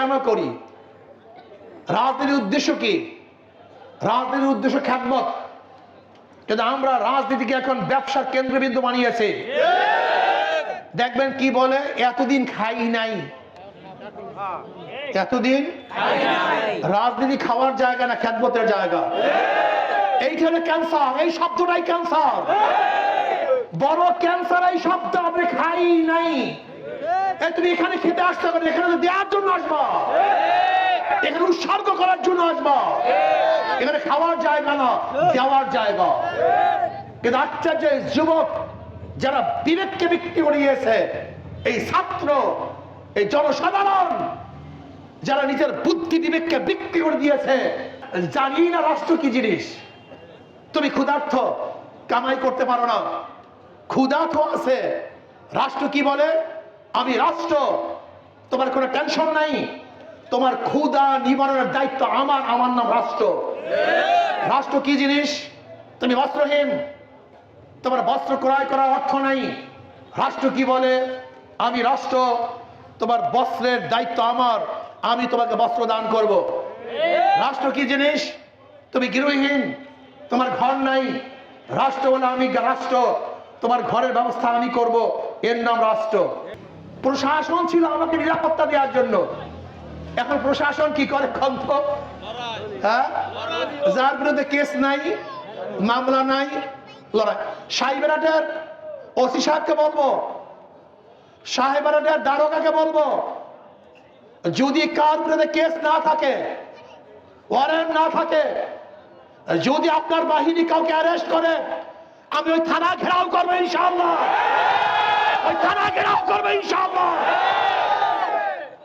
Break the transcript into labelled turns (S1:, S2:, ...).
S1: কেন করি? রাজনীতির উদ্দেশ্য কি? রাজনীতির উদ্দেশ্য খ্যাতমত। কিন্তু আমরা রাজনীতিকে এখন ব্যবসার কেন্দ্রবিন্দু বানিয়েছে। দেখবেন কি বলে, এতদিন খাই নাই, এতদিন রাজনীতি খাওয়ার জায়গা না, খ্যাতমতের জায়গা। এইখানে ক্যান্সার, এই শব্দটাই ক্যান্সার, বড় ক্যান্সার এই শব্দ। আপনি খাই নাই, তুমি এখানে খেতে আসতে পারবে, এখানে দেওয়ার জন্য আসবা, এখানে উৎসর্গ করার জন্য আসবা, এখানে খাওয়ার জায়গা না, দেওয়ার জায়গা। কিন্তু আশ্চর্য, যুবক যারা বিবেককে বিক্রি করে দিয়েছে, এই ছাত্র, এই জনসাধারণ যারা নিজের বুদ্ধি বিবেককে বিক্রি করে দিয়েছে, জানি না রাষ্ট্র কি জিনিস। তুমি ক্ষুধার্ত, কামাই করতে পারো না, ক্ষুধার্ত আছে, রাষ্ট্র কি বলে, আমি রাষ্ট্র, তোমার কোনো টেনশন নাই, তোমার ক্ষুধা নিবারণের দায়িত্ব আমার, আমার নাম রাষ্ট্র। রাষ্ট্র কি জিনিস? তুমি বস্ত্রহীন, তোমার বস্ত্র ক্রয় করার অর্থ নাই, রাষ্ট্র কি বলে, আমি রাষ্ট্র, তোমার বস্ত্রের দায়িত্ব আমার, আমি তোমাকে বস্ত্র দান করব। রাষ্ট্র কি জিনিস? তুমি গৃহহীন, তোমার ঘর নাই, রাষ্ট্র বলে আমি রাষ্ট্র, তোমার ঘরের ব্যবস্থা আমি করব, এর নাম রাষ্ট্র। প্রশাসন ছিল আমাকে নিরাপত্তা দেওয়ার জন্য, এখন প্রশাসন কি করে খন্ত? হ্যাঁ, যার বিরুদ্ধে কেস নাই, মামলা নাই, লড়াই। সাহেবেরাটের ওসি সাহেবকে বলবো, সাহেবেরাটের দারোগাকে বলবো, যদি কার বিরুদ্ধে কেস না থাকে, ওয়ারেন্ট না থাকে, যদি আপনার বাহিনী কাউকে অ্যারেস্ট করে, আমি ওই থানা ঘেরাও করবো ইনশাআল্লাহ, ওই থানা ঘেরাও করবো ইনশাআল্লাহ।